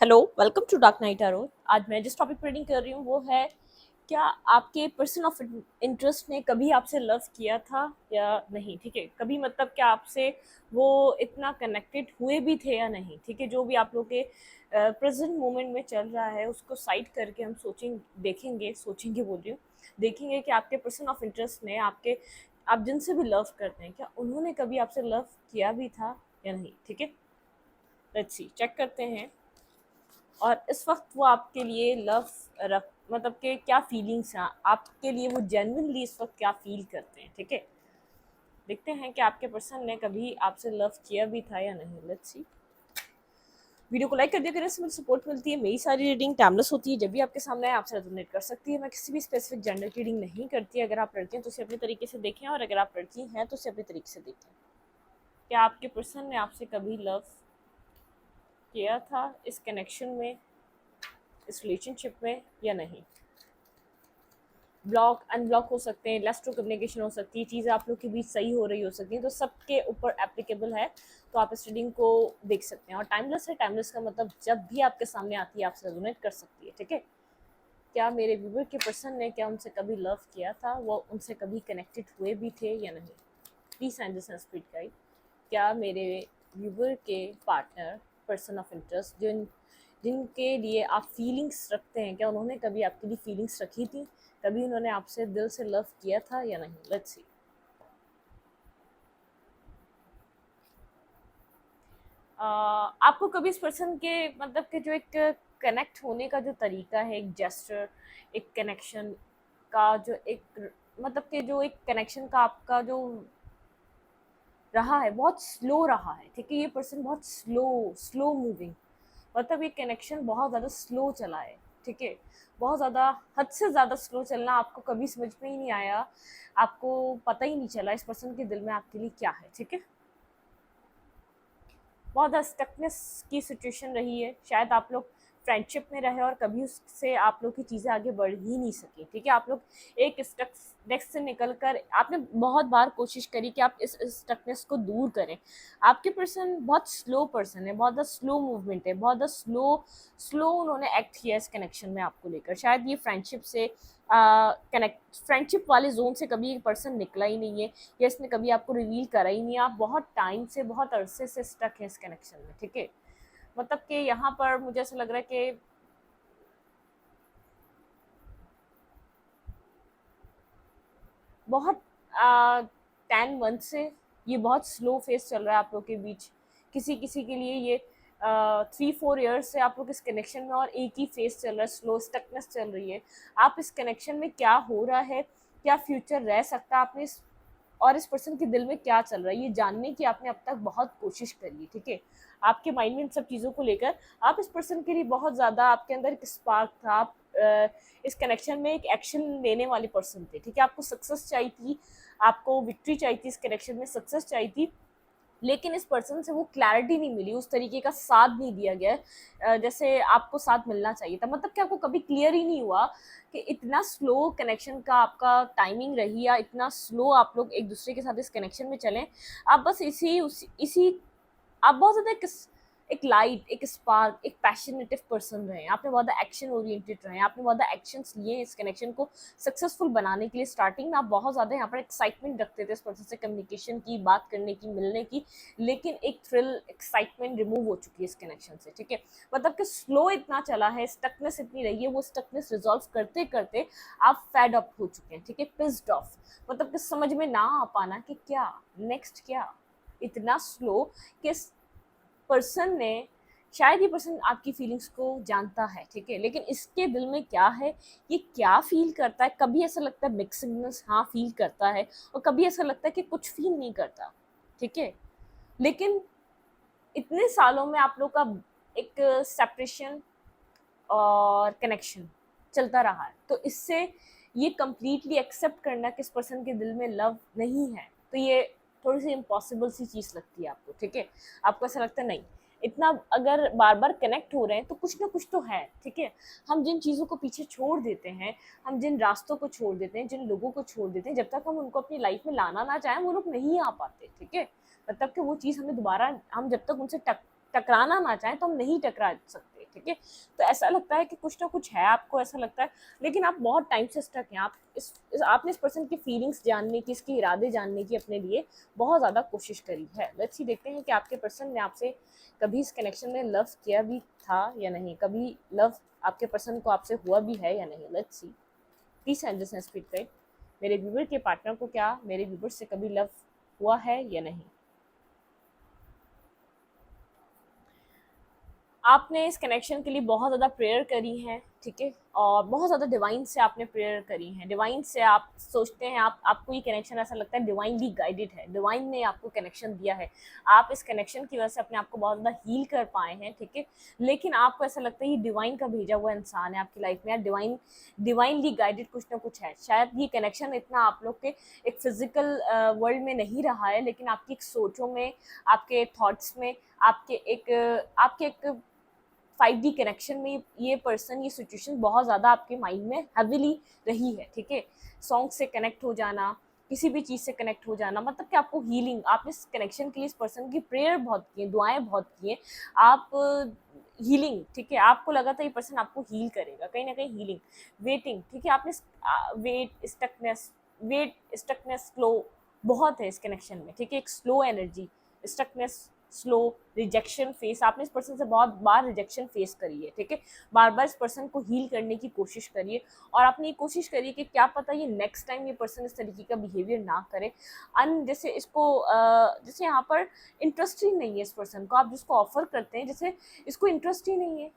Hello, welcome to dark night tarot. आज मैं जिस टॉपिक पर रीडिंग कर रही हूँ वो है, क्या आपके पर्सन ऑफ इंटरेस्ट ने कभी आपसे लव किया था या नहीं। ठीक है, कभी मतलब क्या आपसे वो इतना कनेक्टेड हुए भी थे या नहीं। ठीक है, जो भी आप लोग के प्रेजेंट मोमेंट में चल रहा है उसको साइड करके हम सोचेंगे बोल रही हूँ, देखेंगे कि आपके पर्सन ऑफ इंटरेस्ट ने आप जिनसे भी लव करते हैं क्या उन्होंने कभी आपसे लव किया भी था या नहीं। ठीक है, लेट्स सी, चेक करते हैं। और इस वक्त वो आपके लिए लव रख मतलब कि क्या फीलिंग्स हैं आपके लिए, वो जेन्युइनली इस वक्त क्या फील करते हैं। ठीक है, देखते हैं कि आपके पर्सन ने कभी आपसे लव किया भी था या नहीं। Let's see. वीडियो को लाइक कर दिया करें, इससे मुझे सपोर्ट मिलती है। मेरी सारी रीडिंग टाइमलेस होती है, जब भी आपके सामने आए आपसे रेजोनेट कर सकती है। मैं किसी भी स्पेसिफिक जेंडर की रीडिंग नहीं करती। अगर आप लड़के हैं तो उसे अपने तरीके से देखें, और अगर आप लड़की हैं तो उसे अपने तरीके से देखें। क्या आपके पर्सन ने आपसे कभी लव किया था इस कनेक्शन में, इस रिलेशनशिप में या नहीं। ब्लॉक अनब्लॉक हो सकते हैं, लेस टू कम्युनिकेशन हो सकती है, चीज़ें आप लोग के बीच सही हो रही हो सकती हैं, तो सबके ऊपर एप्लीकेबल है। तो आप इस रीडिंग को देख सकते हैं। और टाइमलेस है, टाइमलेस का मतलब जब भी आपके सामने आती है आपसे रेजोनेट कर सकती है। ठीक है, क्या मेरे व्यूवर के पर्सन ने क्या उनसे कभी लव किया था, वो उनसे कभी कनेक्टेड हुए भी थे या नहीं। Please and this speed guide. क्या मेरे व्यूवर के पार्टनर, पर्सन ऑफ इंटरेस्ट, जिनके लिए आप फीलिंग्स रखते हैं, क्या उन्होंने कभी आपके लिए फीलिंग्स रखी थी, कभी उन्होंने आपसे दिल से लव किया था या नहीं। Let's see. आपको कभी इस पर्सन के मतलब कि जो एक कनेक्ट होने का जो तरीका है, एक जेस्चर, एक कनेक्शन का जो एक मतलब कि जो एक कनेक्शन का आपका जो रहा है बहुत स्लो रहा है। ठीक है, ये पर्सन बहुत स्लो स्लो मूविंग, मतलब ये कनेक्शन बहुत ज़्यादा स्लो चला है। ठीक है, बहुत ज़्यादा, हद से ज़्यादा स्लो चलना, आपको कभी समझ में ही नहीं आया, आपको पता ही नहीं चला इस पर्सन के दिल में आपके लिए क्या है। ठीक है, बहुत ज़्यादा स्टकनेस की सिचुएशन रही है। शायद आप लोग फ्रेंडशिप में रहे और कभी उससे आप लोग की चीज़ें आगे बढ़ ही नहीं सकी। ठीक है, आप लोग एक स्टकनेस से निकल कर आपने बहुत बार कोशिश करी कि आप इस स्टकनेस को दूर करें। आपके पर्सन बहुत स्लो पर्सन है, बहुत ज़्यादा स्लो मूवमेंट है, बहुत ज़्यादा स्लो स्लो उन्होंने एक्ट किया इस कनेक्शन में आपको लेकर। शायद ये फ्रेंडशिप से कनेक्ट फ्रेंडशिप वाले जोन से कभी एक पर्सन निकला ही नहीं है, या इसने कभी आपको रिवील करा ही नहीं है। आप बहुत टाइम से, बहुत अरसे से स्टक है इस कनेक्शन में। ठीक है, मतलब कि यहाँ पर मुझे ऐसा लग रहा है कि बहुत 10 मंथ से ये बहुत स्लो फेस चल रहा है आप लोग के बीच। किसी किसी के लिए ये 3-4 ईयर्स से आप लोग इस कनेक्शन में, और एक ही फेस चल रहा है, स्लो स्टकनेस चल रही है। आप इस कनेक्शन में क्या हो रहा है, क्या फ्यूचर रह सकता है, आपने और इस पर्सन के दिल में क्या चल रहा है, ये जानने की आपने अब तक बहुत कोशिश करी है। ठीक है, आपके माइंड में इन सब चीज़ों को लेकर आप इस पर्सन के लिए बहुत ज़्यादा, आपके अंदर एक स्पार्क था। आप इस कनेक्शन में एक एक्शन लेने वाले पर्सन थे। ठीक है, आपको सक्सेस चाहिए थी, आपको विक्ट्री चाहिए थी, इस कनेक्शन में सक्सेस चाहिए थी, लेकिन इस पर्सन से वो क्लैरिटी नहीं मिली, उस तरीके का साथ नहीं दिया गया जैसे आपको साथ मिलना चाहिए था। मतलब कि आपको कभी क्लियर ही नहीं हुआ कि इतना स्लो कनेक्शन का आपका टाइमिंग रही, या इतना स्लो आप लोग एक दूसरे के साथ इस कनेक्शन में चलें। आप बस इसी आप बहुत ज़्यादा एक लाइट, एक स्पार्क, एक पैशनेटिव पर्सन रहे हैं। आपने बहुत ज़्यादा एक्शन ओरिएंटेड रहे हैं, आपने बहुत ज़्यादा एक्शंस लिए इस कनेक्शन को सक्सेसफुल बनाने के लिए। स्टार्टिंग में आप बहुत ज़्यादा यहाँ पर एक्साइटमेंट रखते थे इस पर्सन से, कम्युनिकेशन की, बात करने की, मिलने की, लेकिन एक थ्रिल, एक्साइटमेंट रिमूव हो चुकी है इस कनेक्शन से। ठीक है, मतलब कि स्लो इतना चला है, स्टकनेस इतनी रही है, वो स्टकनेस रिजॉल्व करते करते आप फेड अप हो चुके हैं। ठीक है, पिस्ड ऑफ, मतलब कि समझ में ना आ पाना कि क्या नेक्स्ट, क्या इतना स्लो कि पर्सन ने, शायद ये पर्सन आपकी फीलिंग्स को जानता है। ठीक है, लेकिन इसके दिल में क्या है, ये क्या फील करता है। कभी ऐसा लगता है मिक्स सिग्नल्स, हाँ फील करता है, और कभी ऐसा लगता है कि कुछ फील नहीं करता। ठीक है, लेकिन इतने सालों में आप लोग का एक सेपरेशन और कनेक्शन चलता रहा है, तो इससे ये कंप्लीटली एक्सेप्ट करना कि इस पर्सन के दिल में लव नहीं है, तो ये थोड़ी सी इम्पॉसिबल सी चीज़ लगती है आपको। ठीक है, आपको ऐसा लगता है नहीं, इतना अगर बार बार कनेक्ट हो रहे हैं तो कुछ ना कुछ तो है। ठीक है, हम जिन चीज़ों को पीछे छोड़ देते हैं, हम जिन रास्तों को छोड़ देते हैं, जिन लोगों को छोड़ देते हैं, जब तक हम उनको अपनी लाइफ में लाना ना चाहें वो लोग नहीं आ पाते। ठीक है, मतलब कि वो चीज़ हमें दोबारा, हम जब तक उनसे टकराना ना चाहें तो हम नहीं टकरा सकते। ठीक है। तो ऐसा लगता है कि कुछ ना कुछ है, आपको ऐसा लगता है, लेकिन आप बहुत टाइम से स्टक हैं। आप आपने इस पर्सन की फीलिंग्स जानने की, इसके इरादे जानने की अपने लिए बहुत ज़्यादा कोशिश करी है। लेट्स सी, देखते हैं कि आपके पर्सन ने आपसे कभी इस कनेक्शन में लव किया भी था या नहीं, कभी लव आपके पर्सन को आपसे हुआ भी है या नहीं। Let's see, please understand speed guide, मेरे व्यूवर के पार्टनर को क्या मेरे व्यूवर से कभी लव हुआ है या नहीं। आपने इस कनेक्शन के लिए बहुत ज़्यादा प्रेयर करी है, ठीक है, और बहुत ज़्यादा डिवाइन से आपने प्रेयर करी है। डिवाइन से आप सोचते हैं, आपको ये कनेक्शन ऐसा लगता है डिवाइनली गाइडेड है, डिवाइन ने आपको कनेक्शन दिया है। आप इस कनेक्शन की वजह से अपने आप को बहुत ज़्यादा हील कर पाए हैं, ठीक है, लेकिन आपको ऐसा लगता है ये डिवाइन का भेजा हुआ इंसान है आपकी लाइफ में, या डिवाइनली गाइडेड कुछ ना कुछ है। शायद ये कनेक्शन इतना आप लोग के एक फिजिकल वर्ल्ड में नहीं रहा है, लेकिन आपकी एक सोचों में, आपके थॉट्स में, आपके एक 5D कनेक्शन में ये पर्सन, ये सिचुएशन बहुत ज़्यादा आपके माइंड में हैविली रही है, ठीक है। सॉन्ग से कनेक्ट हो जाना, किसी भी चीज़ से कनेक्ट हो जाना, मतलब कि आपको हीलिंग, आपने इस कनेक्शन के लिए इस पर्सन की प्रेयर बहुत की है, दुआएं बहुत की हैं, आप हीलिंग, ठीक है, आपको लगा था ये पर्सन आपको हील करेगा, कहीं ना कहीं हीलिंग, वेटिंग, ठीक है, आपने वेट स्टकनेस स्लो बहुत है इस कनेक्शन में, ठीक है, एक slow energy, stuckness, slow, rejection face, आपने इस पर्सन से बहुत बार रिजेक्शन फेस करी है, ठीक है, बार बार इस पर्सन को हील करने की कोशिश करिए, और आपने ये कोशिश करिए कि क्या पता ये नेक्स्ट टाइम ये पर्सन इस तरीके का बिहेवियर ना करे। जैसे इसको जैसे यहाँ पर इंटरेस्ट ही नहीं है इस पर्सन को, आप जिसको ऑफर करते हैं, जैसे इसको इंटरेस्ट ही नहीं है,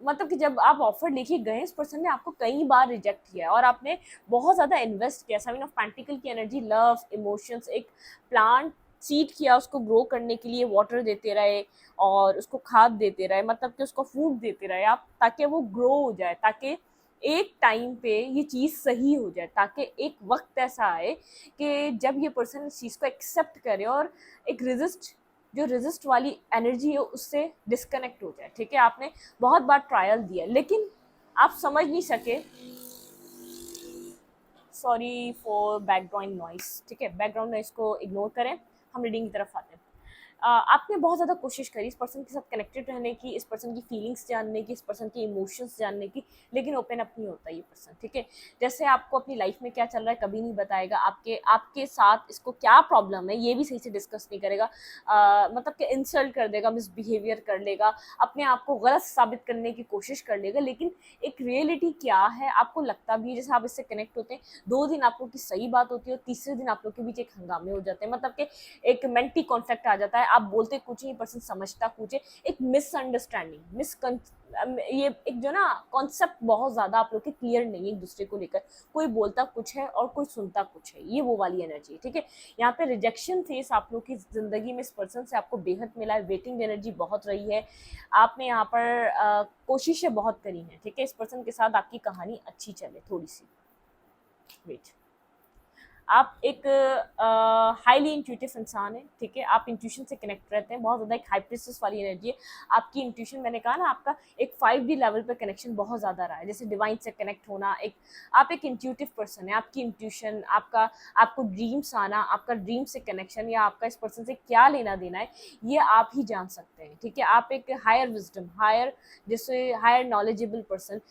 मतलब कि जब आप ऑफर लेके गए, इस पर्सन ने आपको कई बार रिजेक्ट किया और आपने बहुत ज़्यादा इन्वेस्ट किया। सेवन ऑफ पेंटिकल की एनर्जी, लव, इमोशंस, एक प्लांट सीड किया, उसको ग्रो करने के लिए वाटर देते रहे और उसको खाद देते रहे, मतलब कि उसको फूड देते रहे आप, ताकि वो ग्रो हो जाए, ताकि एक टाइम पे ये चीज़ सही हो जाए, ताकि एक वक्त ऐसा आए कि जब ये पर्सन इस चीज़ को एक्सेप्ट करे और एक जो रेजिस्ट वाली एनर्जी है उससे डिस्कनेक्ट हो जाए, ठीक है। आपने बहुत बार ट्रायल दिया, लेकिन आप समझ नहीं सके। सॉरी फॉर बैकग्राउंड नॉइस, ठीक है, बैकग्राउंड नॉइस को इग्नोर करें, हम रीडिंग की तरफ आते हैं। आपने बहुत ज़्यादा कोशिश करी इस पर्सन के साथ कनेक्टेड रहने की, इस पर्सन की फीलिंग्स जानने की, इस पर्सन के इमोशंस जानने की, लेकिन ओपन अप नहीं होता ये पर्सन, ठीक है। जैसे आपको अपनी लाइफ में क्या चल रहा है कभी नहीं बताएगा, आपके साथ इसको क्या प्रॉब्लम है ये भी सही से डिस्कस नहीं करेगा, मतलब कि इंसल्ट कर देगा, मिसबिहेवियर कर लेगा, अपने आप को गलत साबित करने की कोशिश कर लेगा, लेकिन एक रियलिटी क्या है आपको लगता भी है। जैसे आप इससे कनेक्ट होते हैं, 2 दिन आप लोग की सही बात होती है और तीसरे दिन आप लोग के बीच एक हंगामे हो जाते हैं, मतलब कि एक मेंटी कॉन्फ्लिक्ट आ जाता है, आप बोलते कुछ नहीं, पर्सन समझता कुछ है, एक मिसअंडरस्टैंडिंग, ये एक जो ना कॉन्सेप्ट बहुत ज्यादा आप लोग के क्लियर नहीं है एक दूसरे को लेकर, कोई बोलता कुछ है और कोई सुनता कुछ है, ये वो वाली एनर्जी है, ठीक है। यहाँ पे रिजेक्शन फेस आप लोग की जिंदगी में इस पर्सन से आपको बेहद मिला है, वेटिंग एनर्जी बहुत रही है, आपने यहाँ पर कोशिशें बहुत करी हैं, ठीक है, इस पर्सन के साथ आपकी कहानी अच्छी चले थोड़ी सी। वेट, आप एक हाईली इंट्यूटिव इंसान है, ठीक है, आप इंट्यूशन से कनेक्ट रहते हैं, बहुत ज़्यादा एक हाई प्रिस्टेस वाली एनर्जी है आपकी इंट्यूशन। मैंने कहा ना, आपका एक 5D लेवल पे कनेक्शन बहुत ज़्यादा रहा है, जैसे डिवाइन से कनेक्ट होना, आप एक इंट्यूटिव पर्सन है, आपकी इंट्यूशन, आपको ड्रीम्स आना, आपका ड्रीम से कनेक्शन, या आपका इस पर्सन से क्या लेना देना है, ये आप ही जान सकते हैं, ठीक है। आप एक हायर विजडम, जैसे हायर नॉलेजेबल पर्सन,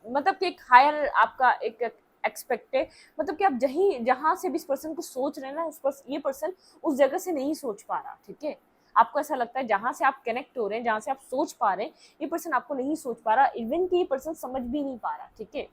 मतलब कि एक हायर आपका एक एक्सपेक्ट है, मतलब कि आप जहाँ से भी इस पर्सन को सोच रहे हैं ना, ये पर्सन उस जगह से नहीं सोच पा रहा, ठीक है। आपको ऐसा लगता है जहाँ से आप कनेक्ट हो रहे हैं, जहाँ से आप सोच पा रहे हैं, ये पर्सन आपको नहीं सोच पा रहा, इवन कि ये पर्सन समझ भी नहीं पा रहा, ठीक है,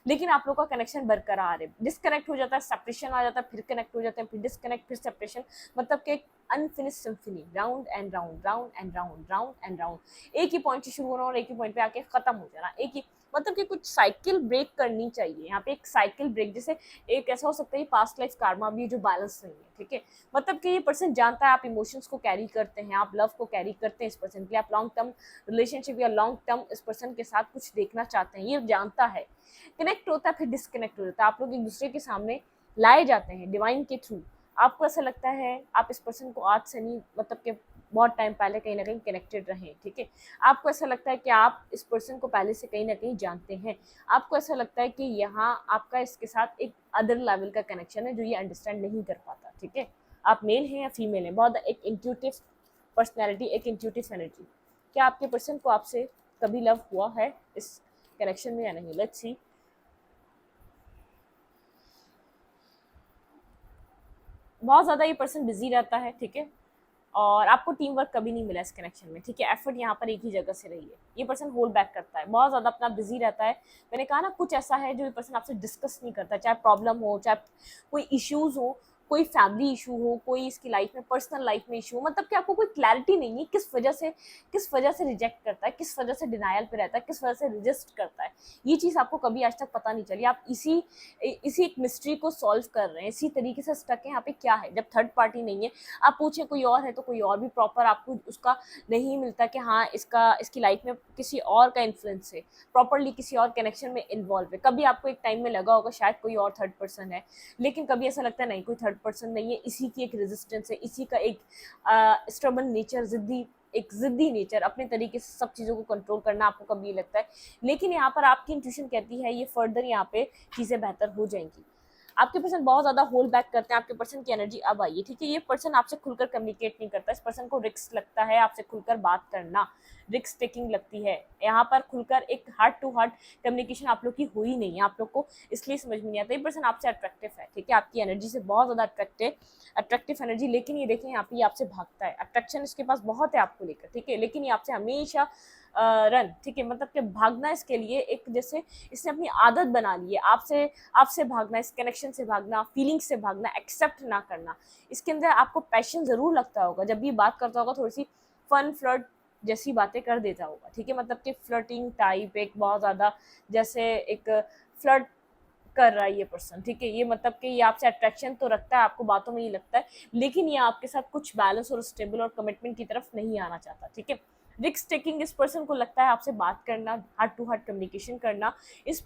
लेकिन आप लोग का कनेक्शन बरकरार है। डिस्कनेक्ट हो जाता है, सेपरेशन आ जाता है, फिर कनेक्ट हो जाते हैं, फिर डिस्कनेक्ट, फिर सेपरेशन, मतलब कि एक unfinished symphony, round and round, round and round, round and round, एक ही पॉइंट से शुरू होना और एक ही पॉइंट पे आके खत्म हो जाना, एक ही, मतलब कि कुछ साइकिल ब्रेक करनी चाहिए यहाँ पे, एक साइकिल ब्रेक, जैसे एक ऐसा हो सकता है पास्ट लाइफ कार्मा भी जो बैलेंस नहीं है, ठीक है, मतलब कि ये पर्सन जानता है आप इमोशंस को कैरी करते हैं, आप लव को कैरी करते हैं इस पर्सन के लिए, आप लॉन्ग टर्म रिलेशनशिप या लॉन्ग टर्म इस पर्सन के साथ कुछ देखना चाहते हैं, ये जानता है। कनेक्ट होता है, फिर डिस्कनेक्ट हो जाता है, आप लोग एक दूसरे के सामने लाए जाते हैं डिवाइन के थ्रू। आपको ऐसा लगता है आप इस पर्सन को आज से नहीं, मतलब कि बहुत टाइम पहले कहीं ना कहीं कनेक्टेड रहे, ठीक है। आपको ऐसा लगता है कि आप इस पर्सन को पहले से कहीं ना कहीं जानते हैं, आपको ऐसा लगता है कि यहाँ आपका इसके साथ एक अदर लेवल का कनेक्शन है जो ये अंडरस्टैंड नहीं कर पाता, ठीक है। आप मेल हैं या फीमेल हैं, बहुत एक इंट्यूटिव पर्सनैलिटी, एक इंट्यूटिव एनर्जी, क्या आपके पर्सन को आपसे कभी लव हुआ है इस कनेक्शन में या नहीं? Let's see. बहुत ज़्यादा ये पर्सन बिजी रहता है, ठीक है, और आपको टीम वर्क कभी नहीं मिला इस कनेक्शन में, ठीक है, एफर्ट यहाँ पर एक ही जगह से रही है। ये पर्सन होल्ड बैक करता है, बहुत ज़्यादा अपना बिजी रहता है। मैंने कहा ना, कुछ ऐसा है जो ये पर्सन आपसे डिस्कस नहीं करता, चाहे प्रॉब्लम हो, चाहे कोई इश्यूज हो, कोई फैमिली इशू हो, कोई इसकी लाइफ में पर्सनल लाइफ में इशू हो, मतलब कि आपको कोई क्लैरिटी नहीं है किस वजह से रिजेक्ट करता है, किस वजह से डिनायल पे रहता है, किस वजह से रिजिस्ट करता है। ये चीज़ आपको कभी आज तक पता नहीं चली। आप इसी एक मिस्ट्री को सॉल्व कर रहे हैं, इसी तरीके से स्टक है। यहाँ पे क्या है, जब थर्ड पार्टी नहीं है, आप पूछे कोई और है तो कोई और भी प्रॉपर आपको उसका नहीं मिलता कि हाँ इसकी लाइफ में किसी और का इन्फ्लुएंस है, प्रॉपरली किसी और कनेक्शन में इन्वॉल्व है। कभी आपको एक टाइम में लगा होगा शायद कोई और थर्ड पर्सन है, लेकिन कभी ऐसा लगता है नहीं, कोई थर्ड पर्सन नहीं है, इसी की एक रेजिस्टेंस है, इसी का एक स्टबर्न नेचर, जिद्दी नेचर, अपने तरीके से सब चीज़ों को कंट्रोल करना आपको कभी लगता है। लेकिन यहाँ पर आपकी इंट्यूशन कहती है ये फर्दर यहाँ पे चीज़ें बेहतर हो जाएंगी। आपके पर्सन बहुत ज़्यादा होल्ड बैक करते हैं, आपके पर्सन की एनर्जी अब आई है, ठीक है। ये पर्सन आपसे खुलकर कम्युनिकेट नहीं करता, इस पर्सन को रिस्क लगता है आपसे खुलकर बात करना, रिस्क टेकिंग लगती है। यहाँ पर खुलकर एक हार्ट टू हार्ट कम्युनिकेशन आप लोग की हुई नहीं है, आप लोग को इसलिए समझ में नहीं आता। ये पर्सन आपसे अट्रैक्टिव है, ठीक है, आपकी एनर्जी से बहुत ज़्यादा अट्रैक्टिव एनर्जी। लेकिन ये देखें यहाँ पे आपसे भागता है, अट्रैक्शन इसके पास बहुत है आपको लेकर, ठीक है, लेकिन ये आपसे हमेशा रन, ठीक है, मतलब कि भागना इसके लिए एक जैसे इसने अपनी आदत बना ली है, आपसे भागना, इस कनेक्शन से भागना, फीलिंग से भागना, एक्सेप्ट ना करना। इसके अंदर आपको पैशन ज़रूर लगता होगा, जब भी बात करता होगा थोड़ी सी फन फ्लर्ट जैसी बातें कर देता होगा, ठीक है, मतलब कि फ्लर्टिंग टाइप, एक बहुत ज़्यादा जैसे एक फ्लर्ट कर रहा है ये पर्सन, ठीक है। ये मतलब कि ये आपसे अट्रैक्शन तो रखता है, आपको बातों में ही लगता है, लेकिन ये आपके साथ कुछ बैलेंस और स्टेबल और कमिटमेंट की तरफ नहीं आना चाहता, ठीक है। रिस्क टेकिंग इस पर्सन को लगता है आपसे बात करना, हार्ट टू हार्ट कम्युनिकेशन करना, इस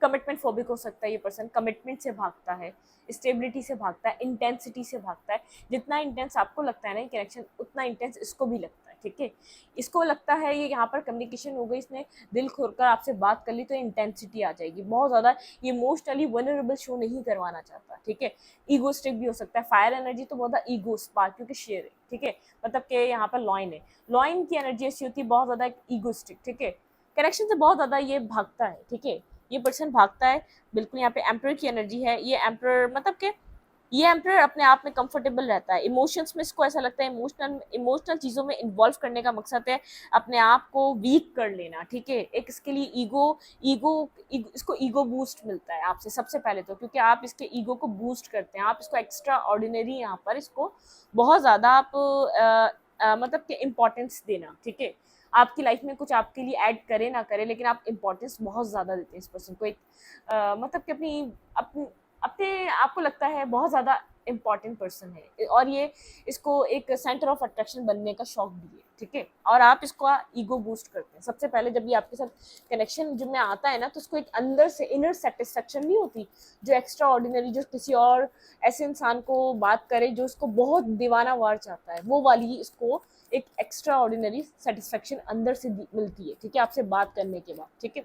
कमिटमेंट फोबिक हो सकता है ये पर्सन, कमिटमेंट से भागता है, स्टेबिलिटी से भागता है, इंटेंसिटी से भागता है। जितना इंटेंस आपको लगता है ना कनेक्शन, उतना इंटेंस इसको भी लगता है, ठीक है। इसको लगता है ये यहाँ पर कम्युनिकेशन हो गई, इसने दिल खोलकर आपसे बात कर ली तो इंटेंसिटी आ जाएगी बहुत ज़्यादा। ये इमोशनली वनरेबल शो नहीं करवाना चाहता, ठीक है। ईगोस्टिक भी हो सकता है, फायर एनर्जी तो बहुत ज़्यादा ईगो स्पार्क क्योंकि शेयर है, ठीक है, मतलब कि यहाँ पर लॉइन है, लॉइन की एनर्जी ऐसी होती है बहुत ज़्यादा ईगोस्टिक, ठीक है, कनेक्शन से बहुत ज़्यादा ये भागता है, ठीक है। ये पर्सन भागता है बिल्कुल। यहाँ पे एम्परर की एनर्जी है, ये एम्परर मतलब कि ये एम्परर अपने आप में कंफर्टेबल रहता है, इमोशंस में इसको ऐसा लगता है, इमोशनल चीज़ों में इन्वॉल्व करने का मकसद है अपने आप को वीक कर लेना, ठीक है। एक इसके लिए इसको ईगो बूस्ट मिलता है आपसे सबसे पहले तो, क्योंकि आप इसके ईगो को बूस्ट करते हैं, आप इसको एक्स्ट्रा ऑर्डिनरी यहाँ पर इसको बहुत ज़्यादा आप मतलब कि इम्पोर्टेंस देना, ठीक है। आपकी लाइफ में कुछ आपके लिए ऐड करे ना करे, लेकिन आप इम्पोर्टेंस बहुत ज़्यादा देते हैं इस पर्सन को, एक मतलब कि अपनी अपने आपको लगता है बहुत ज़्यादा इम्पॉर्टेंट पर्सन है, और ये इसको एक सेंटर ऑफ अट्रैक्शन बनने का शौक भी है, ठीक है। और आप इसको ईगो बूस्ट करते हैं सबसे पहले, जब भी आपके साथ कनेक्शन जब में आता है ना, तो उसको एक अंदर से इनर सेटिस्फेक्शन नहीं होती जो एक्स्ट्रा ऑर्डिनरी, जो किसी और ऐसे इंसान को बात करे जो उसको बहुत दीवाना वार चाहता है, वो वाली इसको एक एक्स्ट्रा ऑर्डिनरी सेटिस्फेक्शन अंदर से मिलती है, ठीक है, आपसे बात करने के बाद, ठीक है।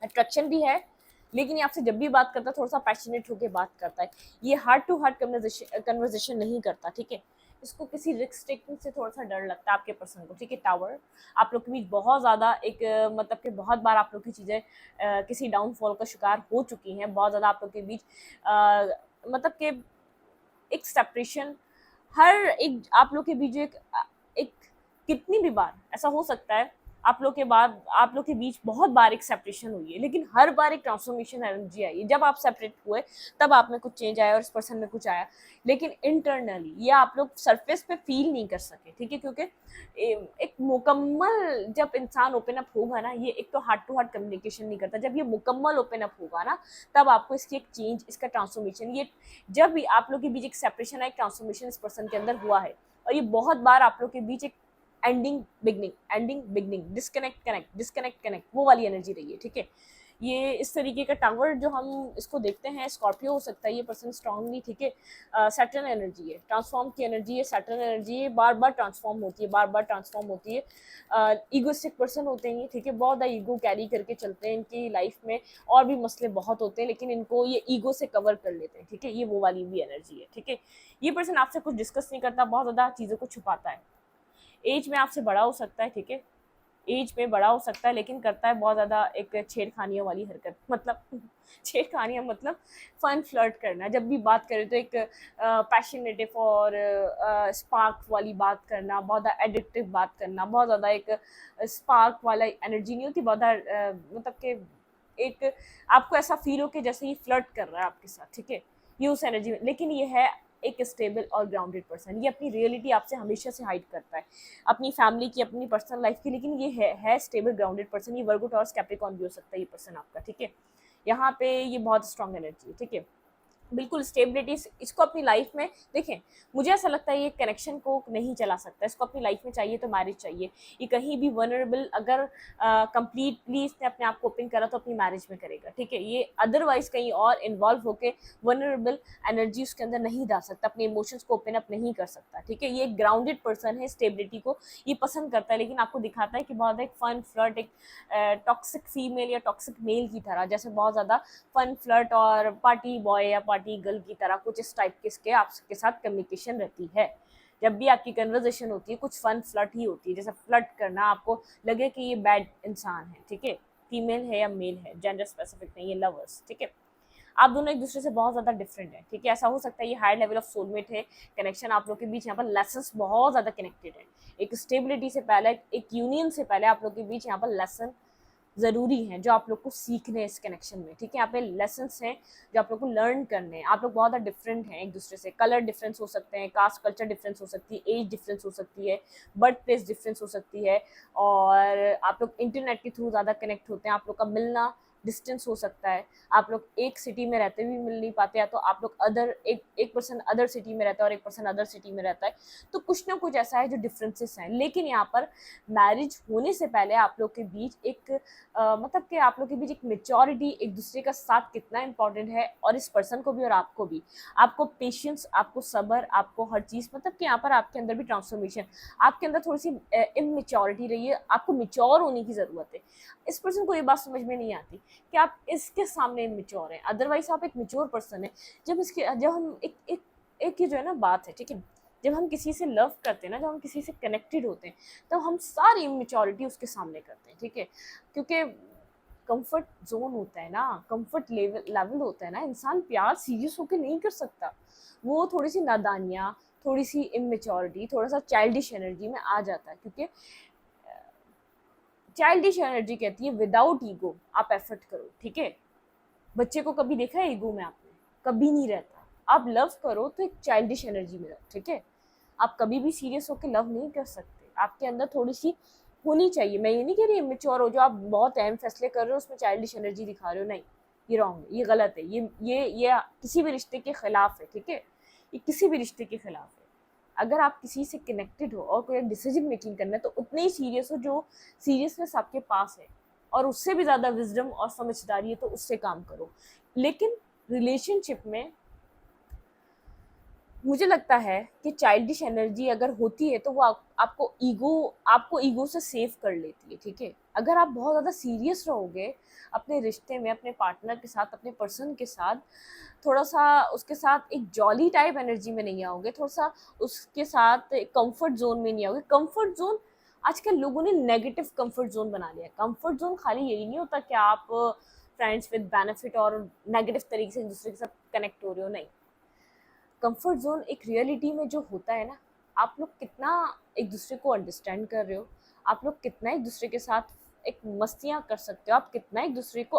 अट्रैक्शन भी है, लेकिन ये आपसे जब भी बात करता है थोड़ा सा पैशनेट होकर बात करता है, ये हार्ट टू हार्ट कन्वर्सेशन नहीं करता, ठीक है। इसको किसी रिस्क टेकिंग से थोड़ा सा डर लगता है आपके पर्सन को, ठीक है। टावर आप लोग के बीच बहुत ज़्यादा एक मतलब कि बहुत बार आप लोग की चीज़ें किसी डाउनफॉल का शिकार हो चुकी हैं, बहुत ज़्यादा आप लोग के बीच मतलब कि एक सेपरेशन, हर एक आप लोग के बीच एक कितनी भी बार ऐसा हो सकता है आप लोग के बीच बहुत बार एक सेपरेशन हुई है, लेकिन हर बार एक ट्रांसफॉर्मेशन एनर्जी आई है। जब आप सेपरेट हुए तब आप में कुछ चेंज आया और इस पर्सन में कुछ आया, लेकिन इंटरनली ये आप लोग सरफेस पे फील नहीं कर सके, ठीक है, क्योंकि एक मुकम्मल जब इंसान ओपन अप होगा ना, ये एक तो हार्ट टू हार्ट कम्युनिकेशन नहीं करता, जब ये मुकम्मल ओपन अप होगा ना तब आपको इसकी एक चेंज, इसका ट्रांसफॉर्मेशन, ये जब भी आप लोग के बीच एक सेपरेशन है, एक ट्रांसफॉर्मेशन इस पर्सन के अंदर हुआ है, और ये बहुत बार आप लोग के बीच एक एंडिंग बिगनिंग, डिस्कनेक्ट कनेक्ट वो वाली एनर्जी रही है, ठीक है। ये इस तरीके का टावर जो हम इसको देखते हैं, स्कॉर्पियो हो सकता है ये पर्सन स्ट्रांगली, ठीक है। सैटर्न एनर्जी है, ट्रांसफॉर्म की एनर्जी है, सैटर्न एनर्जी है, बार बार ट्रांसफॉर्म होती है, ईगोस्टिक पर्सन होते हैं, ठीक है, बहुत ज़्यादा ईगो कैरी करके चलते हैं, इनकी लाइफ में और भी मसले बहुत होते हैं, लेकिन इनको ये ईगो से कवर कर लेते हैं, ठीक है। ये वो वाली भी एनर्जी है, ठीक है। ये पर्सन आपसे कुछ डिस्कस नहीं करता, बहुत ज़्यादा चीज़ों को छुपाता है, एज में आपसे बड़ा हो सकता है, ठीक है, एज में बड़ा हो सकता है, लेकिन करता है बहुत ज़्यादा एक छेड़खानियों वाली हरकत, मतलब छेड़खानियाँ मतलब फन फ्लर्ट करना, जब भी बात करें तो एक पैशनेटिव और स्पार्क वाली बात करना, बहुत ज़्यादा एडिक्टिव बात करना, बहुत ज़्यादा एक स्पार्क वाला एनर्जी नहीं होती, बहुत ज़्यादा मतलब कि एक आपको ऐसा फील हो कि जैसे ही फ्लर्ट कर रहा है आपके साथ, ठीक है, ये उस एनर्जी में। लेकिन ये है एक स्टेबल और ग्राउंडेड पर्सन, ये अपनी रियलिटी आपसे हमेशा से हाइड करता है, अपनी फैमिली की, अपनी पर्सनल लाइफ की, लेकिन ये है स्टेबल ग्राउंडेड पर्सन। ये वर्गो टॉरस कैप्रिकॉर्न भी हो सकता है ये पर्सन आपका, ठीक है, यहाँ पे ये बहुत स्ट्रॉन्ग एनर्जी है, ठीक है, बिल्कुल स्टेबिलिटी। इसको अपनी लाइफ में देखें, मुझे ऐसा लगता है ये कनेक्शन को नहीं चला सकता, इसको अपनी लाइफ में चाहिए तो मैरिज चाहिए। ये कहीं भी वनरेबल अगर कंप्लीटली इसने अपने आप को ओपन करा तो अपनी मैरिज में करेगा, ठीक है, ये अदरवाइज कहीं और इन्वॉल्व होकर वनरेबल एनर्जी उसके अंदर नहीं डाल सकता, अपने इमोशंस को ओपन अप नहीं कर सकता, ठीक है। ये एक ग्राउंडेड पर्सन है, स्टेबिलिटी को ये पसंद करता है, लेकिन आपको दिखाता है कि बहुत एक फन फ्लर्ट, एक टॉक्सिक फीमेल या टॉक्सिक मेल की तरह, जैसे बहुत ज़्यादा फन फ्लर्ट और पार्टी बॉय या पार्टी गर्ल की तरह कुछ इस टाइप के इसके आपके साथ कम्युनिकेशन रहती है। जब भी आपकी कन्वर्जेशन होती है कुछ फन फ्लर्ट ही होती है, जैसे फ्लर्ट करना, आपको लगे कि ये बैड इंसान है, ठीक है, फीमेल है या मेल है, जेंडर स्पेसिफिक नहीं, ये लवर्स, ठीक है, आप दोनों एक दूसरे से बहुत ज़्यादा डिफरेंट है, ठीक है, ऐसा हो सकता है ये हायर लेवल ऑफ सोलमेट है, कनेक्शन आप लोग के बीच यहाँ पर लेसन्स बहुत ज़्यादा कनेक्टेड है, एक स्टेबिलिटी से पहले, एक यूनियन से पहले आप लोग के बीच यहाँ पर लेसन ज़रूरी हैं जो आप लोग को सीखने हैं इस कनेक्शन में, ठीक है, यहाँ पे लेसन्स हैं जो आप लोग को लर्न करने हैं। आप लोग बहुत ज़्यादा डिफरेंट हैं एक दूसरे से, कलर डिफरेंस हो सकते हैं, कास्ट कल्चर डिफरेंस हो सकती है, एज डिफरेंस हो सकती है, बर्थ प्लेस डिफरेंस हो सकती है, और आप लोग इंटरनेट के थ्रू ज़्यादा कनेक्ट होते हैं, आप लोग का मिलना डिस्टेंस हो सकता है, आप लोग एक सिटी में रहते भी मिल नहीं पाते, या तो आप लोग अदर एक पर्सन अदर सिटी में रहता है और एक पर्सन अदर सिटी में रहता है, तो कुछ ना कुछ ऐसा है जो डिफरेंसेस हैं। लेकिन यहाँ पर मैरिज होने से पहले आप लोग के बीच एक मतलब कि आप लोग के बीच एक मेच्योरिटी, एक दूसरे का साथ कितना इंपॉर्टेंट है, और इस पर्सन को भी और आपको भी, आपको पेशेंस, आपको सब्र, आपको हर चीज़, मतलब कि यहाँ पर आपके अंदर भी ट्रांसफॉर्मेशन, आपके अंदर थोड़ी सी इमेच्योरिटी रही है, आपको मेच्योर होने की ज़रूरत है। इस पर्सन को ये बात समझ में नहीं आती कि आप इसके सामने इमेच्योर हैं, अदरवाइज आप एक मेच्योर पर्सन है। जब हम एक ये जो है ना बात है, ठीक है, जब हम किसी से लव करते हैं ना, जब हम किसी से कनेक्टेड होते हैं, तो हम सारी इमेच्योरिटी उसके सामने करते हैं, ठीक है, क्योंकि कंफर्ट जोन होता है ना, कंफर्ट लेवल होता है ना, इंसान प्यार सीरियस होकर नहीं कर सकता, वो थोड़ी सी नादानियाँ, थोड़ी सी इमेच्योरिटी, थोड़ा सा चाइल्डिश एनर्जी में आ जाता है, क्योंकि चाइल्डिश एनर्जी कहती है विदाउट ईगो आप एफर्ट करो, ठीक है, बच्चे को कभी देखा है ईगो में आपने? कभी नहीं रहता। आप लव करो तो एक चाइल्डिश एनर्जी में रहो, ठीक है, आप कभी भी सीरियस होकर लव नहीं कर सकते, आपके अंदर थोड़ी सी होनी चाहिए। मैं ये नहीं कह रही इमेच्योर हो, जो आप बहुत अहम फैसले कर रहे हो उसमें चाइल्डिश एनर्जी दिखा रहे हो, नहीं, ये रॉन्ग है, ये गलत है, ये किसी भी रिश्ते के खिलाफ है, ठीक है, ये किसी भी रिश्ते के खिलाफ है। अगर आप किसी से कनेक्टेड हो और कोई डिसीजन मेकिंग करना है तो उतने ही सीरियस हो जो सीरियसनेस आपके पास है, और उससे भी ज़्यादा विजडम और समझदारी है तो उससे काम करो। लेकिन रिलेशनशिप में मुझे लगता है कि चाइल्डिश एनर्जी अगर होती है तो वो आपको ईगो से सेव कर लेती है, ठीक है। अगर आप बहुत ज़्यादा सीरियस रहोगे अपने रिश्ते में, अपने पार्टनर के साथ, अपने पर्सन के साथ, थोड़ा सा उसके साथ एक जॉली टाइप एनर्जी में नहीं आओगे, थोड़ा सा उसके साथ कंफर्ट जोन में नहीं आओगे। कंफर्ट जोन आजकल लोगों ने नेगेटिव कंफर्ट जोन बना लिया है। कंफर्ट जोन खाली यही नहीं होता कि आप फ्रेंड्स विद बेनिफिट और नेगेटिव तरीके से एक दूसरे के साथ कनेक्ट हो रहे हो, नहीं। कंफर्ट जोन एक रियलिटी में जो होता है ना, आप लोग कितना एक दूसरे को अंडरस्टैंड कर रहे हो, आप लोग कितना एक दूसरे के साथ एक मस्तियाँ कर सकते हो, आप कितना एक दूसरे को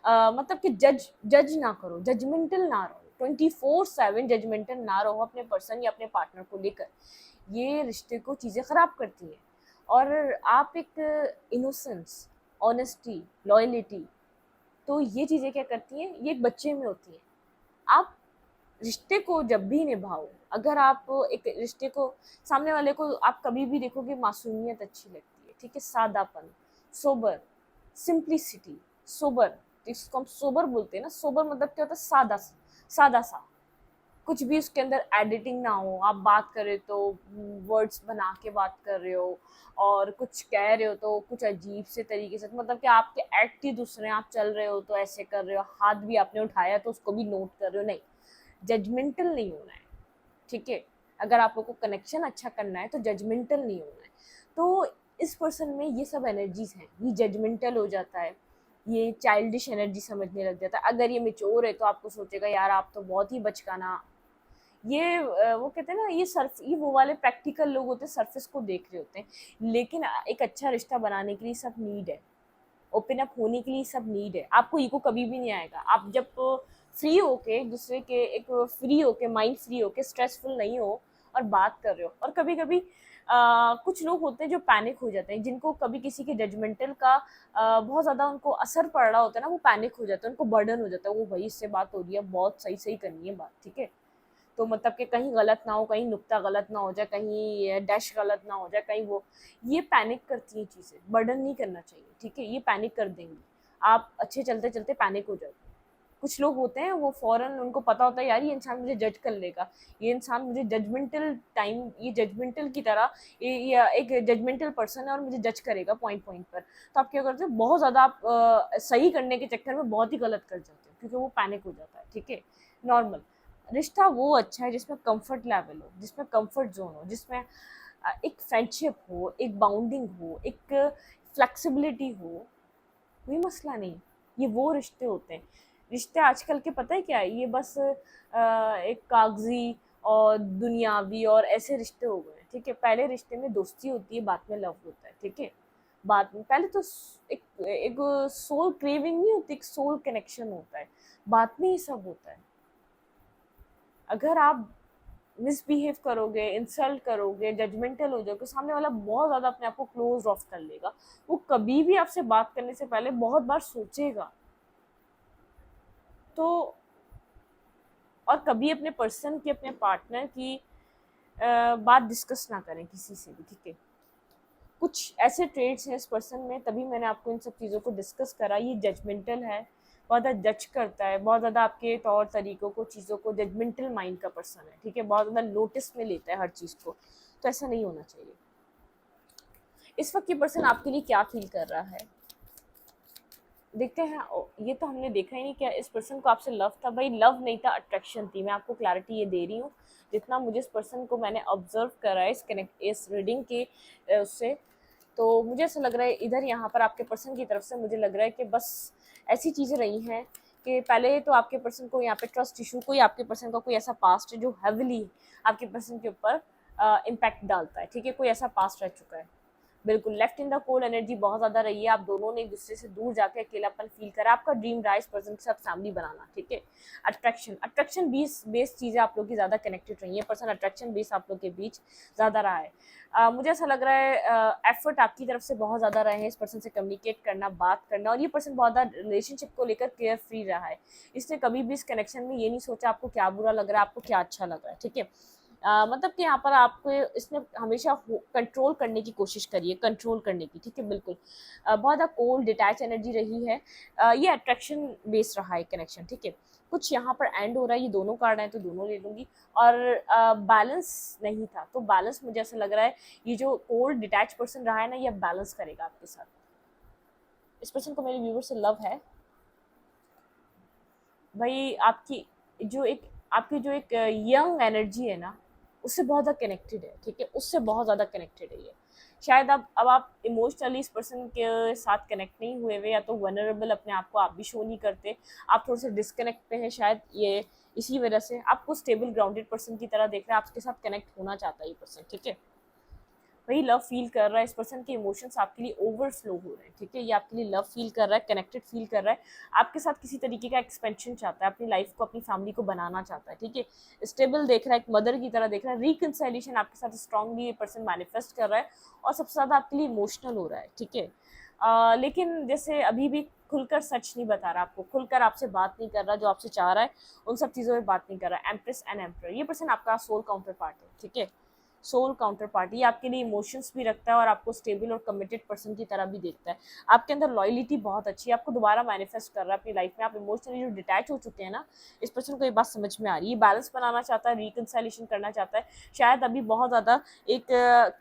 मतलब कि जज ना करो, जजमेंटल ना रहो, 24/7 जजमेंटल ना रहो अपने पर्सन या अपने पार्टनर को लेकर, ये रिश्ते को चीज़ें ख़राब करती हैं। और आप एक इनोसेंस, ऑनेस्टी, लॉयलिटी, तो ये चीज़ें क्या करती हैं, ये एक बच्चे में होती हैं। आप रिश्ते को जब भी निभाओ, अगर आप एक रिश्ते को, सामने वाले को आप कभी भी देखोगे मासूमियत अच्छी लगती है, ठीक है, सादापन, सोबर, सिंप्लिसिटी, सोबर, जिसको हम सोबर बोलते हैं ना, सोबर मतलब क्या होता है, सादा सादा सा, कुछ भी उसके अंदर एडिटिंग ना हो, आप बात कर रहे तो वर्ड्स बना के बात कर रहे हो, और कुछ कह रहे हो तो कुछ अजीब से तरीके से, मतलब कि आपके एक्ट ही दूसरे, आप चल रहे हो तो ऐसे कर रहे हो, हाथ भी आपने उठाया तो उसको भी नोट कर रहे हो, नहीं, जजमेंटल नहीं होना है, ठीक है। अगर आप लोग को कनेक्शन अच्छा करना है तो जजमेंटल नहीं होना है। तो इस पर्सन में ये सब एनर्जीज हैं, ये जजमेंटल हो जाता है, ये चाइल्डिश एनर्जी समझने लग जाता है। अगर ये मेच्योर है तो आपको सोचेगा यार आप तो बहुत ही बचकाना, ये वो कहते हैं ना, ये वो वाले प्रैक्टिकल लोग होते हैं, सरफेस को देख रहे होते हैं। लेकिन एक अच्छा रिश्ता बनाने के लिए सब नीड है, ओपन अप होने के लिए सब नीड है। आपको ईगो कभी भी नहीं आएगा आप जब फ्री होके एक दूसरे के, एक फ्री होके, माइंड फ्री होके, स्ट्रेसफुल नहीं हो और बात कर रहे हो। और कभी कभी कुछ लोग होते हैं जो पैनिक हो जाते हैं, जिनको कभी किसी के जजमेंटल का बहुत ज़्यादा उनको असर पड़ रहा होता है ना, वो पैनिक हो जाता है, उनको बर्डन हो जाता है, वो भाई इससे बात हो रही है, बहुत सही सही करनी है बात, ठीक है। तो मतलब कि कहीं गलत ना हो, कहीं नुक्ता गलत ना हो जाए, कहीं डैश गलत ना हो जाए, कहीं वो, ये पैनिक करती हैं चीज़ें, बर्डन नहीं करना चाहिए, ठीक है। ये पैनिक कर देंगी, आप अच्छे चलते चलते पैनिक हो जाओगे। कुछ लोग होते हैं वो फ़ौरन, उनको पता होता है यार ये इंसान मुझे जज कर लेगा, ये इंसान मुझे जजमेंटल टाइम, ये जजमेंटल की तरह, ये एक जजमेंटल पर्सन है और मुझे जज करेगा पॉइंट पॉइंट पर। तो आप क्या करते हो, बहुत ज़्यादा आप सही करने के चक्कर में बहुत ही गलत कर जाते हो, क्योंकि वो पैनिक हो जाता है, ठीक है। नॉर्मल रिश्ता वो अच्छा है जिसमें कंफर्ट लेवल हो, जिसमें कंफर्ट जोन हो, जिसमें एक फ्रेंडशिप हो, एक बाउंडिंग हो, एक फ्लेक्सिबिलिटी हो, कोई मसला नहीं। ये वो रिश्ते होते हैं। रिश्ते आजकल के पता है क्या है, ये बस एक कागजी और दुनियावी और ऐसे रिश्ते हो गए, ठीक है। पहले रिश्ते में दोस्ती होती है, बाद में लव होता है, ठीक है। बाद में पहले तो एक एक सोल क्रेविंग नहीं होती, एक सोल कनेक्शन होता है, बाद में ये सब होता है। अगर आप मिसबिहेव करोगे, इंसल्ट करोगे, जजमेंटल हो जाओगे, सामने वाला बहुत ज़्यादा अपने आप को क्लोज ऑफ कर लेगा। वो कभी भी आपसे बात करने से पहले बहुत बार सोचेगा। तो और कभी अपने पर्सन की, अपने पार्टनर की बात डिस्कस ना करें किसी से भी, ठीक है। कुछ ऐसे ट्रेड्स हैं इस पर्सन में, तभी मैंने आपको इन सब चीज़ों को डिस्कस करा। ये जजमेंटल है, बहुत ज़्यादा जज करता है, बहुत ज़्यादा आपके तौर तरीक़ों को, चीज़ों को, जजमेंटल माइंड का पर्सन है, ठीक है। बहुत ज़्यादा नोटिस में लेता है हर चीज़ को, तो ऐसा नहीं होना चाहिए। इस वक्त ये पर्सन आपके लिए क्या फील कर रहा है, देखते हैं। ये तो हमने देखा ही नहीं क्या इस पर्सन को आपसे लव था। भाई लव नहीं था, अट्रैक्शन थी। मैं आपको क्लैरिटी ये दे रही हूँ, जितना मुझे इस पर्सन को मैंने ऑब्जर्व करा है इस रीडिंग के उससे, तो मुझे ऐसा लग रहा है इधर यहाँ पर आपके पर्सन की तरफ से मुझे लग रहा है कि बस ऐसी चीज़ें रही हैं कि पहले तो आपके पर्सन को यहाँ पे ट्रस्ट इशू, कोई आपके पर्सन का कोई ऐसा पास्ट है जो हैविली आपके पर्सन के ऊपर इम्पैक्ट डालता है, ठीक है। कोई ऐसा पास्ट रह चुका है, बिल्कुल। Left in the cold energy बहुत ज़्यादा रही है, आप दोनों ने एक दूसरे से दूर जाकर अकेलापन फील करा। आपका ड्रीम रहा इस पर्सन के साथ फैमिली बनाना, ठीक है। अट्रैक्शन बेस्ड चीज़ें आप लोग की ज़्यादा कनेक्टेड रही है, पर्सन अट्रैक्शन बेस्ड आप लोग के बीच ज़्यादा रहा है। मुझे ऐसा लग रहा है एफर्ट आपकी तरफ से बहुत ज़्यादा रहे हैं इस पर्सन से कम्युनिकेट करना, बात करना, और ये पर्सन बहुत ज़्यादा रिलेशनशिप को लेकर केयर फ्री रहा है। इसने कभी भी इस कनेक्शन में ये नहीं सोचा आपको क्या बुरा लग रहा है, आपको क्या अच्छा लग रहा है, ठीक है। मतलब कि यहाँ पर आपको इसने हमेशा कंट्रोल करने की कोशिश करी है, कंट्रोल करने की, ठीक है, बिल्कुल। बहुत ज़्यादा कोल्ड डिटैच एनर्जी रही है। ये अट्रैक्शन बेस्ड रहा है कनेक्शन, ठीक है। कुछ यहाँ पर एंड हो रहा है, ये दोनों कार्ड हैं तो दोनों ले लूँगी। और बैलेंस नहीं था, तो बैलेंस मुझे ऐसा लग रहा है ये जो कोल्ड डिटैच पर्सन रहा है ना, ये बैलेंस करेगा आपके साथ। इस पर्सन को मेरे व्यूवर से लव है भाई। आपकी जो एक यंग एनर्जी है ना, उससे बहुत ज़्यादा कनेक्टेड है, ठीक है। उससे बहुत ज़्यादा कनेक्टेड है ये। शायद अब आप इमोशनली इस पर्सन के साथ कनेक्ट नहीं हुए हुए, या तो वनरेबल अपने आप को आप भी शो नहीं करते, आप थोड़े से डिस्कनेक्ट पे हैं शायद। ये इसी वजह से आपको स्टेबल ग्राउंडेड पर्सन की तरह देख रहा है, आपके साथ कनेक्ट होना चाहता है ये पर्सन, ठीक है। वही लव फील कर रहा है, इस पर्सन के इमोशंस आपके लिए ओवरफ्लो हो रहे हैं, ठीक है। ये आपके लिए लव फील कर रहा है, कनेक्टेड फील कर रहा है, आपके साथ किसी तरीके का एक्सपेंशन चाहता है, अपनी लाइफ को, अपनी फैमिली को बनाना चाहता है, ठीक है। स्टेबल देख रहा है, एक मदर की तरह देख रहा है, रिकंसाइलेशन आपके साथ स्ट्रांगली ये पर्सन मैनिफेस्ट कर रहा है, और सबसे ज़्यादा आपके लिए इमोशनल हो रहा है, ठीक है। लेकिन जैसे अभी भी खुलकर सच नहीं बता रहा आपको, खुलकर आपसे बात नहीं कर रहा, जो आपसे चाह रहा है उन सब चीज़ों में बात नहीं कर रहा है। एम्प्रेस एंड एम्परर, ये पर्सन आपका सोल काउंटर पार्ट है, ठीक है। सोल काउंटर पार्टी आपके लिए इमोशंस भी रखता है, और आपको स्टेबल और कमिटेड पर्सन की तरह भी देखता है। आपके अंदर लॉयलिटी बहुत अच्छी है, आपको दोबारा मैनिफेस्ट कर रहा है अपनी लाइफ में। आप इमोशनली जो डिटैच हो चुके हैं ना, इस पर्सन को ये बात समझ में आ रही है, बैलेंस बनाना चाहता है, रिकंसाइलेशन करना चाहता है। शायद अभी बहुत ज़्यादा एक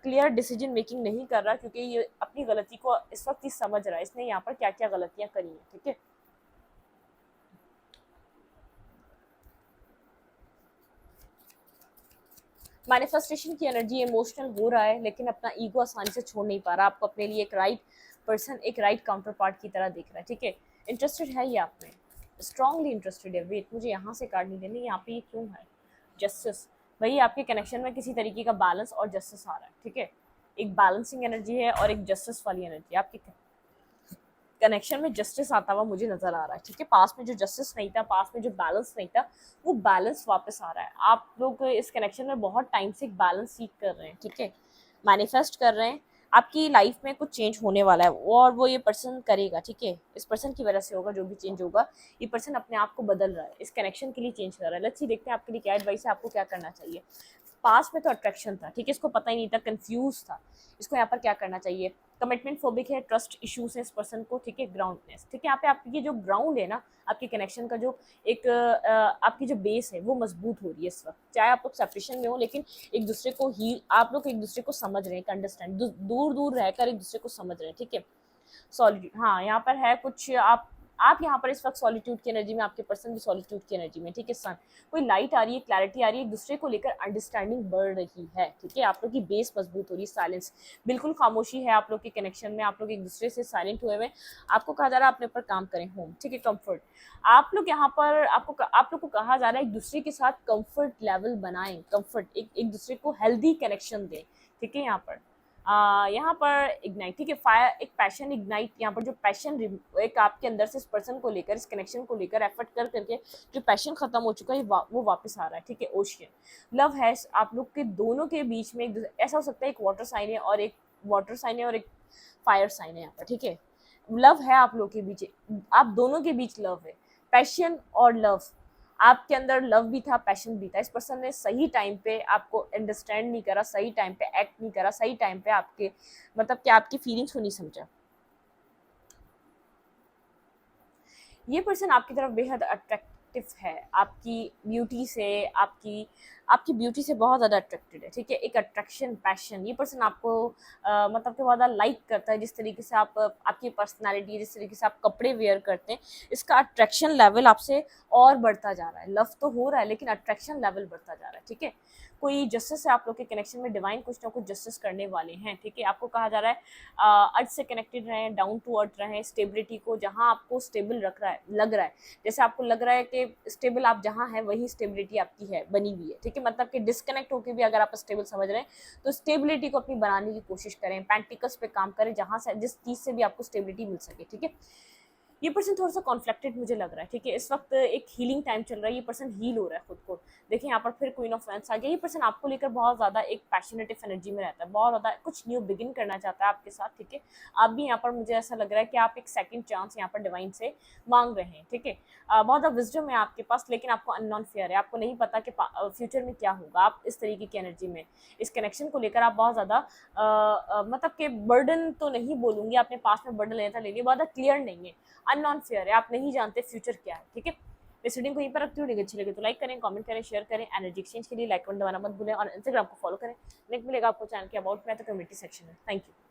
क्लियर डिसीजन मेकिंग नहीं कर रहा, क्योंकि ये अपनी गलती को इस वक्त ही समझ रहा है, इसने यहाँ पर क्या क्या गलतियाँ करी हैं, ठीक है। मैनिफेस्टेशन की एनर्जी, इमोशनल हो रहा है लेकिन अपना ईगो आसानी से छोड़ नहीं पा रहा, आपको अपने लिए एक राइट पर्सन, एक राइट काउंटर पार्ट की तरह देख रहा है, ठीक है। इंटरेस्टेड है ये आप में, स्ट्रांगली इंटरेस्टेड है। वेट, मुझे यहाँ से कार्ड नहीं देनी, यहाँ पे ये क्यों है? जस्टिस। भाई आपके कनेक्शन में किसी तरीके का बैलेंस और जस्टिस आ रहा है, ठीक है। एक बैलेंसिंग एनर्जी है और एक जस्टिस वाली एनर्जी, आपके कनेक्शन में जस्टिस आता हुआ मुझे नजर आ रहा है, ठीक है। पास में जो जस्टिस नहीं था, पास में जो बैलेंस नहीं था, वो बैलेंस वापस आ रहा है। आप लोग इस कनेक्शन में बहुत टाइम से एक बैलेंस सीख कर रहे हैं, ठीक है, मैनिफेस्ट कर रहे हैं। आपकी लाइफ में कुछ चेंज होने वाला है और वो ये पर्सन करेगा, ठीक है। इस पर्सन की वजह से होगा जो भी चेंज होगा। ये पर्सन अपने आप को बदल रहा है, इस कनेक्शन के लिए चेंज कर रहा है। लेट्स सी, देखते हैं आपके लिए क्या एडवाइस है, आपको क्या करना चाहिए। पास में तो अट्रैक्शन था, ठीक है, इसको पता ही नहीं था, कंफ्यूज था। इसको यहाँ पर क्या करना चाहिए? कमिटमेंट फोबिक है, ट्रस्ट इश्यूज है इस पर्सन को, ठीक है, ग्राउंडनेस, ठीक है। यहाँ पे आपकी जो ग्राउंड है ना, आपके कनेक्शन का जो एक आपकी जो बेस है वो मजबूत हो रही है इस वक्त। चाहे आप लोग सेपरेशन में हो लेकिन एक दूसरे को ही, आप लोग एक दूसरे को समझ रहे हैं, अंडरस्टैंड, दूर दूर रहकर एक दूसरे को समझ रहे हैं, ठीक है। सॉलिट्यूड, हाँ यहाँ पर है कुछ, आप यहाँ पर इस वक्त सॉलिट्यूड की एनर्जी में, आपके पर्सन भी सॉलिट्यूड की एनर्जी में, ठीक है। सन, कोई लाइट आ रही है, क्लैरिटी आ रही है, एक दूसरे को लेकर अंडरस्टैंडिंग बढ़ रही है, ठीक है। आप लोग की बेस मजबूत हो रही है। साइलेंस, बिल्कुल खामोशी है आप लोग के कनेक्शन में, आप लोग एक दूसरे से साइलेंट हुए हुए। आपको कहा जा रहा है अपने ऊपर काम करें, होम, ठीक है। कंफर्ट, आप लोग यहाँ पर आप लोग को कहा जा रहा है एक दूसरे के साथ कंफर्ट लेवल बनाएं, कंफर्ट, एक दूसरे को हेल्दी कनेक्शन दें, ठीक है। यहाँ पर इग्नाइट, ठीक है, फायर, एक पैशन इग्नाइट, यहाँ पर जो पैशन एक आपके अंदर से इस पर्सन को लेकर, इस कनेक्शन को लेकर एफर्ट कर करके जो पैशन खत्म हो चुका है वो वापस आ रहा है, ठीक है। ओशियन, लव है आप लोग के दोनों के बीच में, ऐसा हो सकता है एक वाटर साइन है और एक फायर साइन है यहाँ पर, ठीक है। लव है आप लोग के बीच, आप दोनों के बीच लव है, पैशन और लव। आपके अंदर लव भी था, पैशन भी था। इस पर्सन ने सही टाइम पे आपको अंडरस्टैंड नहीं करा, सही टाइम पे एक्ट नहीं करा, सही टाइम पे आपके मतलब कि आपकी फीलिंग्स को नहीं समझा। ये पर्सन आपकी तरफ बेहद अट्रैक्टिव है, आपकी ब्यूटी से, आपकी आपकी ब्यूटी से बहुत ज़्यादा अट्रैक्टेड है, ठीक है। एक अट्रैक्शन, पैशन, ये पर्सन आपको मतलब कि ज़्यादा लाइक करता है, जिस तरीके से आप, आपकी पर्सनालिटी, जिस तरीके से आप कपड़े वेयर करते हैं, इसका अट्रैक्शन लेवल आपसे और बढ़ता जा रहा है। लव तो हो रहा है लेकिन अट्रैक्शन लेवल बढ़ता जा रहा है, ठीक है। कोई जस्टिस है आप लोग के कनेक्शन में, डिवाइन कुछ ना कुछ जस्टिस करने वाले हैं, ठीक है। आपको कहा जा रहा है अर्थ से कनेक्टेड रहें, डाउन टू अर्थ रहें, स्टेबिलिटी को, जहाँ आपको स्टेबल रख रहा है, लग रहा है, जैसे आपको लग रहा है कि स्टेबल आप जहाँ हैं वही स्टेबिलिटी आपकी है, बनी हुई है, ठीक है। मतलब कि डिस्कनेक्ट होकर भी अगर आप स्टेबल समझ रहे हैं तो स्टेबिलिटी को अपनी बनाने की कोशिश करें, पेंटिकल्स पे काम करें, जहाँ से, जिस चीज़ से भी आपको स्टेबिलिटी मिल सके, ठीक है। ये पर्सन थोड़ा सा कॉन्फ्लिक्टेड मुझे लग रहा है, ठीक है। इस वक्त एक हीलिंग टाइम चल रहा है, ये पर्सन हील हो रहा है खुद को। देखिए यहाँ पर फिर क्वीन ऑफ वैंड्स आ गया। ये पर्सन आपको लेकर बहुत ज़्यादा एक पैशनेटिव एनर्जी में रहता है, बहुत ज़्यादा कुछ न्यू बिगिन करना चाहता है आपके साथ, ठीक है। आप भी यहाँ पर, मुझे ऐसा लग रहा है कि आप एक सेकंड चांस यहाँ पर डिवाइन से मांग रहे हैं, ठीक है। बहुत ज़्यादा विजडम है आपके पास, लेकिन आपको अननोन फेयर है, आपको नहीं पता कि फ्यूचर में क्या होगा। आप इस तरीके की एनर्जी में, इस कनेक्शन को लेकर आप बहुत ज़्यादा मतलब कि बर्डन तो नहीं बोलूँगी, आपने पास में बर्डन लेना था ले लिया, बहुत ज़्यादा क्लियर नहीं है, अननोन फेयर है, आप नहीं जानते फ्यूचर क्या है, ठीक है। इस वीडियो को यहीं पर रखती हूँ, अच्छी लगे तो लाइक करें, कमेंट करें, शेयर करें। एनर्जी एक्सचेंज के लिए लाइक बटन दबाना मत भूलें और इंस्टाग्राम को फॉलो करें। लिंक मिलेगा आपको चैनल के अबाउट में तो कम्युनिटी सेक्शन में। Thank you.